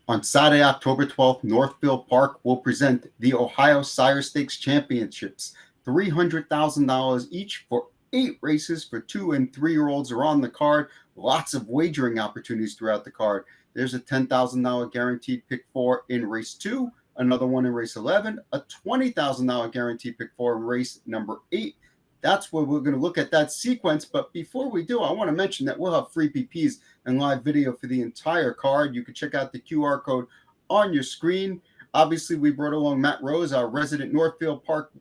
On Saturday, October 12th, Northfield Park will present the Ohio Sire Stakes Championships. $300,000 each for 8 races for 2 and 3-year-olds are on the card. Lots of wagering opportunities throughout the card. There's a $10,000 guaranteed pick 4 in race 2, another one in race 11, a $20,000 guaranteed pick 4 in race number 8. That's where we're going to look at that sequence. But before we do, I want to mention that we'll have free PPs and live video for the entire card. You can check out the QR code on your screen. Obviously, we brought along Matt Rose, our resident Northfield Park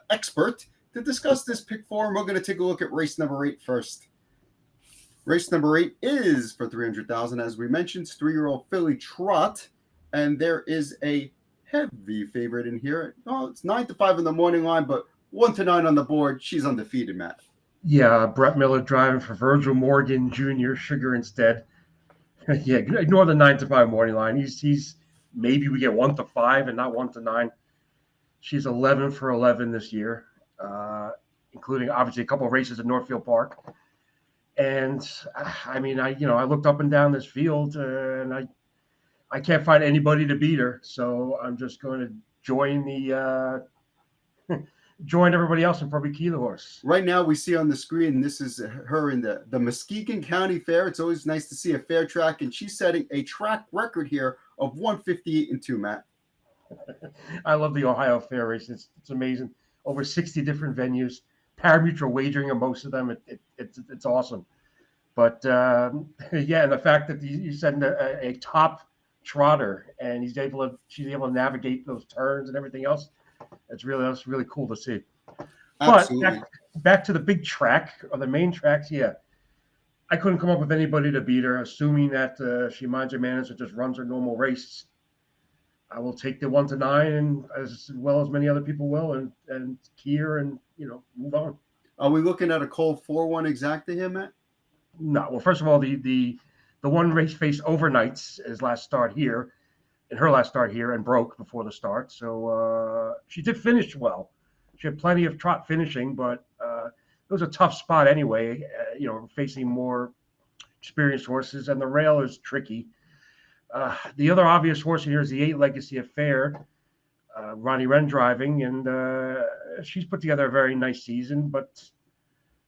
expert, to discuss this pick 4. And we're going to take a look at race number 8 first. Race number 8 is for $300,000, as we mentioned. It's 3-year-old filly Trot, and there is a heavy favorite in here. Oh, it's 9-5 in the morning line, but 1-9 on the board. She's undefeated, Matt. Yeah, Brett Miller driving for Virgil Morgan Jr. Sugar instead. Yeah, ignore the 9-5 morning line. He's maybe we get 1-5 and not 1-9. She's 11 for 11 this year, including obviously a couple of races at Northfield Park. And I mean, I looked up and down this field, and I can't find anybody to beat her. So I'm just going to join everybody else and probably key the horse. Right now we see on the screen, this is her in the Muskegon County Fair. It's always nice to see a fair track, and she's setting a track record here of 158-2, Matt. I love the Ohio Fair race. It's amazing. Over 60 different venues, pari-mutuel wagering on most of them. It's awesome. But yeah, and the fact that you said a top trotter and she's able to navigate those turns and everything else. That's really cool to see. Absolutely. But back to the big track or the main tracks, yeah. I couldn't come up with anybody to beat her, assuming that she minds her manners and just runs her normal race. I will take the 1-9 and as well as many other people will and key her and move on. Are we looking at a cold 4-1 exacta here, Matt? No. Well, first of all, the one race faced overnights his last start here. In her last start here and broke before the start. So she did finish well. She had plenty of trot finishing, but it was a tough spot anyway, facing more experienced horses, and the rail is tricky. The other obvious horse here is the 8 Legacy Affair, Ronnie Wren driving, and she's put together a very nice season, but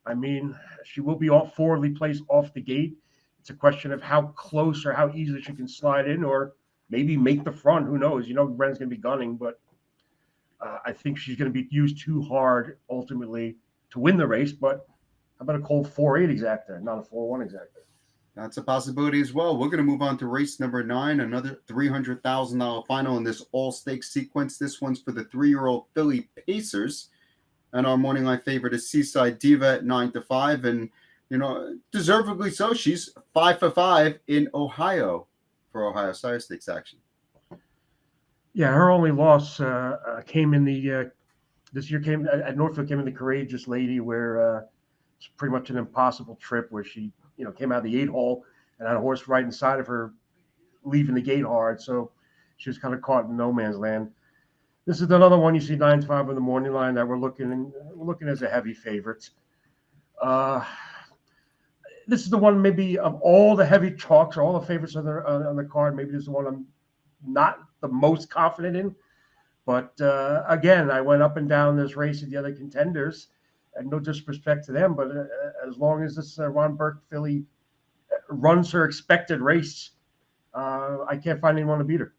I mean, she will be forwardly placed off the gate. It's a question of how close or how easily she can slide in or maybe make the front. Who knows? Wren's going to be gunning, but I think she's going to be used too hard ultimately to win the race. But how about a cold 4-8 exacta, not a 4-1 exacta? That's a possibility as well. We're going to move on to race number 9, another $300,000 final in this all-stakes sequence. This one's for the 3-year-old filly Pacers. And our morning line favorite is Seaside Diva at 9-5. And, deservedly so. She's 5 for 5 in Ohio for Ohio Sire Stakes action. Yeah, her only loss came in this year came at Northfield, came in the Courageous Lady, where it's pretty much an impossible trip where she came out of the 8-hole and had a horse right inside of her leaving the gate hard, so she was kind of caught in no man's land. This is another one you see 9-5 in the morning line that we're looking as a heavy favorite. This is the one maybe of all the heavy chalks or all the favorites on the card. Maybe this is the one I'm not the most confident in. But again, I went up and down this race with the other contenders, and no disrespect to them, but as long as this Ron Burke filly runs her expected race, I can't find anyone to beat her.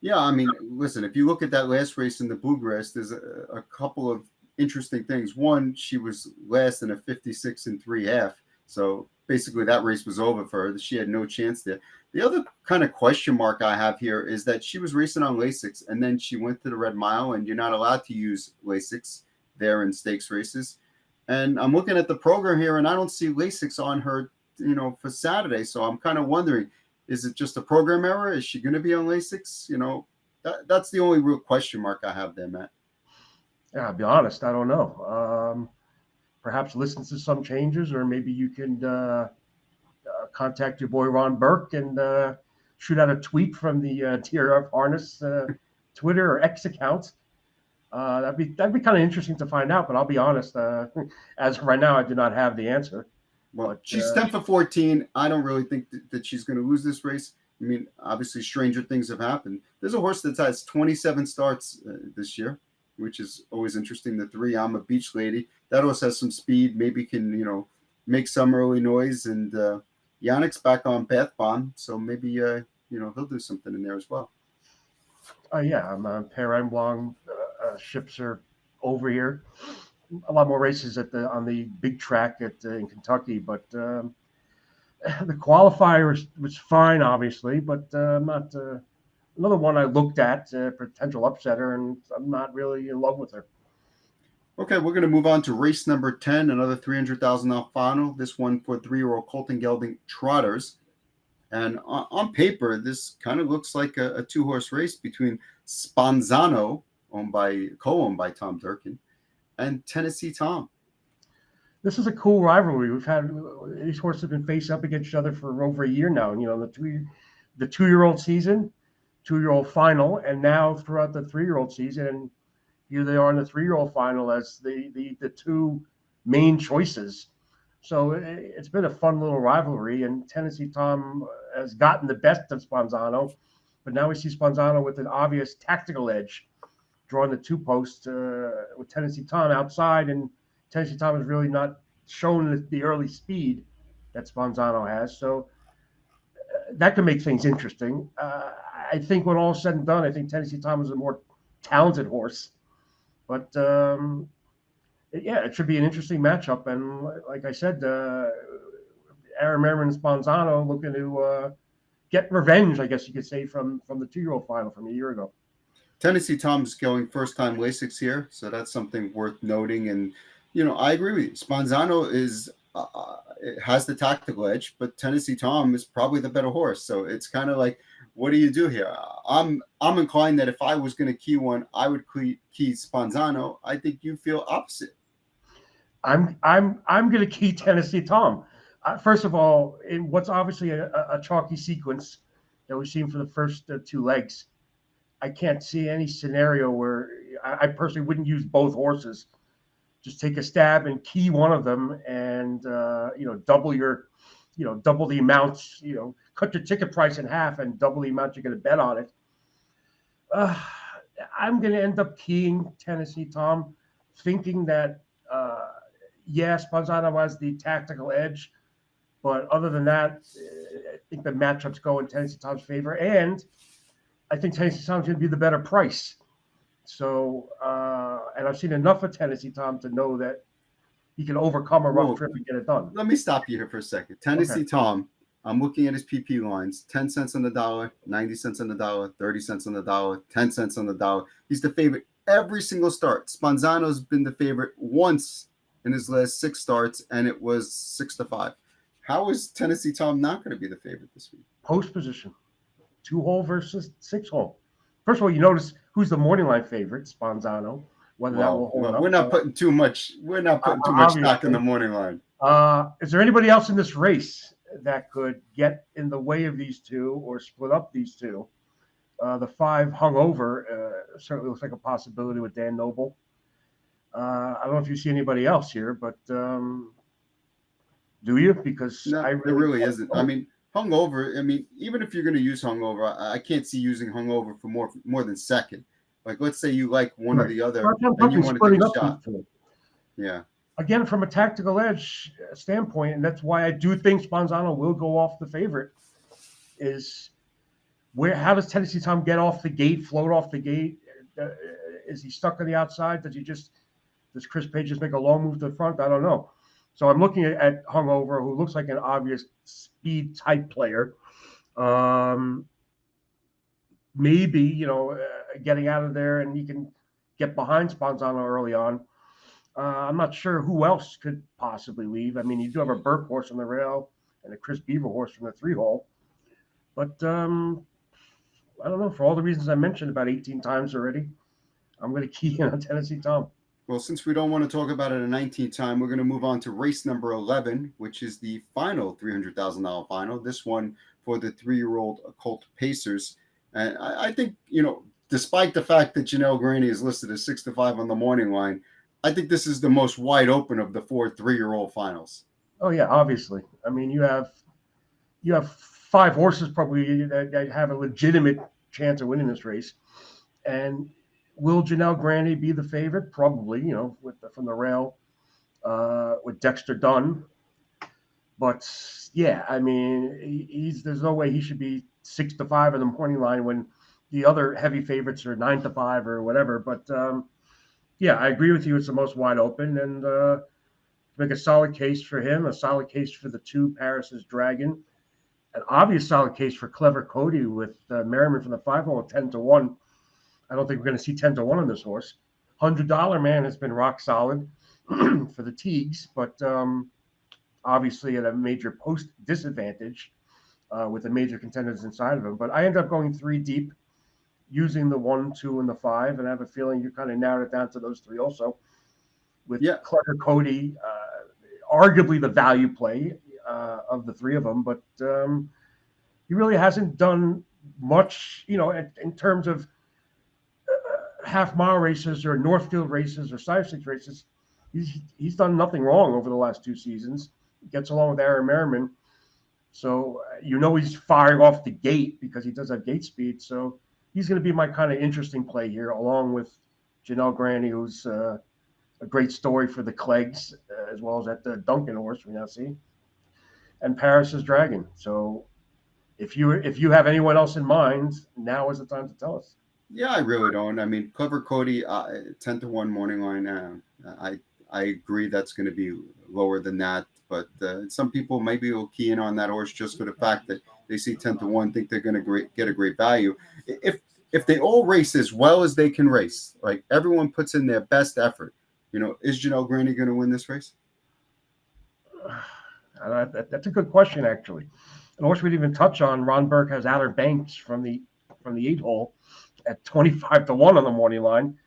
Yeah, I mean, listen, if you look at that last race in the Bluegrass, there's a couple of interesting things. One, she was last in a 56 3/2. So basically that race was over for her. She had no chance there. The other kind of question mark I have here is that she was racing on Lasix, and then she went to the Red Mile, and you're not allowed to use Lasix there in stakes races. And I'm looking at the program here, and I don't see Lasix on her, for Saturday. So I'm kind of wondering, is it just a program error? Is she going to be on Lasix? That's the only real question mark I have there, Matt. Yeah, I'll be honest, I don't know. Perhaps listen to some changes, or maybe you can contact your boy Ron Burke and shoot out a tweet from the DRF Harness Twitter or X account. That'd be kind of interesting to find out. But I'll be honest, as of right now, I do not have the answer. Well, she's 10 for 14. I don't really think that she's going to lose this race. I mean, obviously, stranger things have happened. There's a horse that has 27 starts this year, which is always interesting. The 3, I'm a Beach Lady. That horse has some speed, maybe can, make some early noise. And Yannick's back on Path Bomb, so maybe, he'll do something in there as well. Yeah, I'm on Perrin Blanc. Ships are over here. A lot more races on the big track in Kentucky, but the qualifier was fine, obviously, but not another one I looked at, potential upsetter, and I'm not really in love with her. Okay, we're going to move on to race number 10, another $300,000 final. This one for 3-year-old Colton Gelding Trotters. And on paper, this kind of looks like a 2-horse race between Sponzano, co-owned by Tom Durkin, and Tennessee Tom. This is a cool rivalry. We've had these horses have been facing up against each other for over a year now. And, the 2-year-old season, 2-year-old final, and now throughout the 3-year-old season. And here they are in the 3-year-old final as the 2 main choices. So it's been a fun little rivalry, and Tennessee Tom has gotten the best of Sponzano, but now we see Sponzano with an obvious tactical edge, drawing the 2 posts with Tennessee Tom outside, and Tennessee Tom has really not shown the early speed that Sponzano has. So that could make things interesting. I think when all is said and done, I think Tennessee Tom is a more talented horse, but it should be an interesting matchup. And like I said, Aaron Merriman and Sponzano looking to get revenge, I guess you could say, from the 2-year-old final from a year ago. Tennessee Tom's going first-time Lasix here, so that's something worth noting. And, I agree with you. Sponzano has the tactical edge, but Tennessee Tom is probably the better horse. So it's kind of like, what do you do here? I'm inclined that if I was going to key one, I would key Sponzano. I think you feel opposite. I'm going to key Tennessee Tom. First of all, in what's obviously a chalky sequence that we've seen for the first 2 legs, I can't see any scenario where I personally wouldn't use both horses. Just take a stab and key one of them, and double the amounts. Cut your ticket price in half and double the amount you're going to bet on it. I'm going to end up keying Tennessee Tom, thinking that. Sponzano has the tactical edge, but other than that, I think the matchups go in Tennessee Tom's favor, and I think Tennessee Tom's going to be the better price. So, and I've seen enough of Tennessee Tom to know that he can overcome a rough trip and get it done. Let me stop you here for a second. Tennessee Tom, I'm looking at his PP lines: 10 cents on the dollar, 90 cents on the dollar, 30 cents on the dollar, 10 cents on the dollar. He's the favorite every single start. Sponzano's been the favorite once in his last 6 starts, and it was 6-5. How is Tennessee Tom not going to be the favorite this week? Post position, 2-hole versus 6-hole. First of all, you notice who's the morning line favorite, Sponzano. Whether that will hold up. We're not putting too much. We're not putting too much stock in the morning line. Is there anybody else in this race that could get in the way of these 2 or split up these 2? The 5 hungover certainly looks like a possibility with Dan Noble. I don't know if you see anybody else here, but do you? Because no, there really isn't. I mean, hungover. I mean, even if you're going to use hungover, I can't see using hungover for more than second. Like, let's say you like one or the other, and you want to take a shot. Yeah. Again, from a tactical edge standpoint, and that's why I do think Sponzano will go off the favorite. Is how does Tennessee Tom get off the gate, float off the gate? Is he stuck on the outside? Does Chris Page just make a long move to the front? I don't know. So I'm looking at hungover, who looks like an obvious speed type player. Maybe, getting out of there and he can get behind Sponzano early on. I'm not sure who else could possibly leave. I mean, you do have a Burke horse on the rail and a Chris Beaver horse from the 3-hole. But I don't know. For all the reasons I mentioned about 18 times already, I'm going to key in on Tennessee Tom. Well, since we don't want to talk about it a 19th time, we're going to move on to race number 11, which is the final $300,000 final. This one for the 3-year-old Colt Pacers. And I think, despite the fact that Janelle Graney is listed as 6-5 on the morning line, I think this is the most wide open of the 4 3-year-old finals. Oh yeah, obviously. I mean, you have 5 horses probably that have a legitimate chance of winning this race. And will Janelle Grandy be the favorite? Probably, from the rail with Dexter Dunn. But yeah, I mean, there's no way he should be 6-5 in the morning line when the other heavy favorites are 9-5 or whatever. But yeah, I agree with you. It's the most wide open, and make a solid case for him, a solid case for the 2 Paris's Dragon, an obvious solid case for Clever Cody with Merriman from the 5-hole at 10-1. I don't think we're going to see 10-1 on this horse. $100 man has been rock solid for the Teagues, but obviously at a major post disadvantage with the major contenders inside of him. But I ended up going 3 deep using the 1, 2, and the 5, and I have a feeling you kind of narrowed it down to those 3 also. With Clever Cody, arguably the value play of the 3 of them, but he really hasn't done much, in terms of half-mile races or Northfield races or Sire Stakes races. He's done nothing wrong over the last 2 seasons. He gets along with Aaron Merriman, so he's firing off the gate because he does have gate speed. So he's going to be my kind of interesting play here, along with Janelle Grandy, who's a great story for the Cleggs, as well as at the Duncan horse we now see, and Paris's Dragon. So if you have anyone else in mind, now is the time to tell us. Yeah, I really don't. I mean, Clever Cody, 10-1 morning line. I agree that's going to be lower than that, but some people maybe will key in on that horse just for the fact that they see 10-1, think they're going to get a great value. If they all race as well as they can race, like everyone puts in their best effort, is Janelle Grandy going to win this race? That's a good question, actually. And horse we didn't even touch on, Ron Burke has Outer Banks from the 8-hole at 25-1 on the morning line.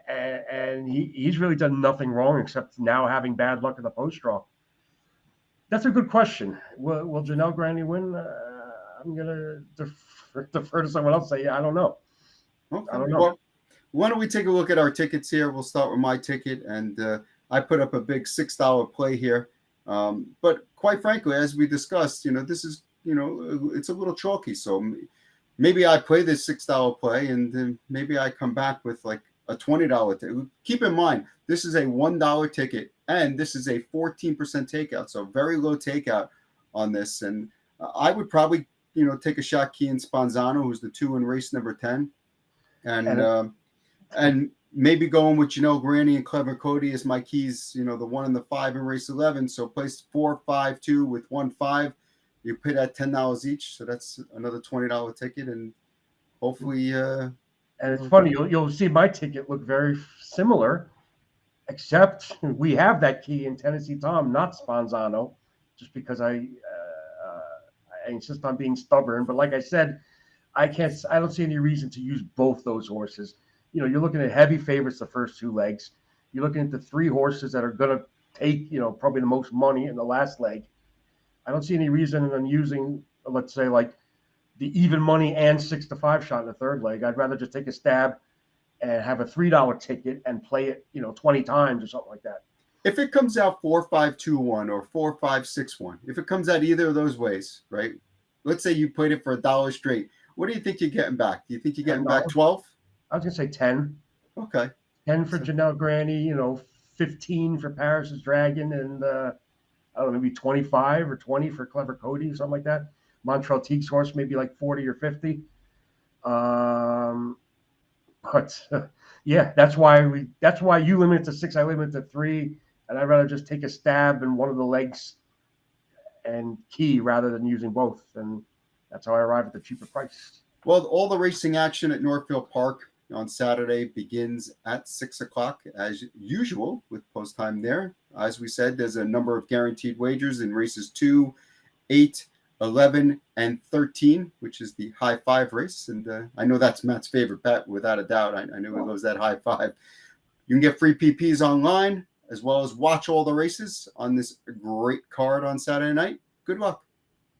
And he's really done nothing wrong except now having bad luck in the post draw. That's a good question. Will Janelle Grandy win? I'm going to defer to someone else. Say, I don't know. Okay. I don't know. Well, why don't we take a look at our tickets here? We'll start with my ticket, and I put up a big $6 play here. But quite frankly, as we discussed, this is, it's a little chalky. So maybe I play this $6 play, and then maybe I come back with like a $20 ticket. Keep in mind, this is a $1 ticket, and this is a 14% takeout, so very low takeout on this. And I would probably, take a shot key in Sponzano, who's the 2 in race number 10, and maybe going with Janelle Grandy and Clever Cody as my keys. The 1 and the 5 in race 11. So place 4, 5, 2 with 1, 5. You pay that $10 each, so that's another $20 ticket, and hopefully. And it's funny, you'll see my ticket look very similar, except we have that key in Tennessee Tom, not Sponzano, just because I insist on being stubborn. But like I said, I don't see any reason to use both those horses. You're looking at heavy favorites the first 2 legs. You're looking at the 3 horses that are going to take, probably the most money in the last leg. I don't see any reason in using, let's say, like the even money and 6-5 shot in the 3rd leg. I'd rather just take a stab and have a $3 ticket and play it, 20 times or something like that. If it comes out 4-5-2-1 or 4-5-6-1, if it comes out either of those ways, right? Let's say you played it for $1 straight. What do you think you're getting back? Do you think you're getting back 12? I was gonna say 10. Okay. 10 for Janelle Grandy, 15 for Paris's Dragon, and I don't know, maybe 25 or 20 for Clever Cody, something like that. Montreal Teague's horse, maybe like 40 or 50. But yeah, that's why you limit it to 6, I limit it to 3, and I'd rather just take a stab in one of the legs and key rather than using both, and that's how I arrive at the cheaper price. Well, all the racing action at Northfield Park on Saturday begins at 6 o'clock as usual with post time there. As we said, there's a number of guaranteed wagers in races 2, 8, 11, and 13, which is the high 5 race. And I know that's Matt's favorite bet, without a doubt. I know he loves that high 5. You can get free PPs online, as well as watch all the races on this great card on Saturday night. Good luck.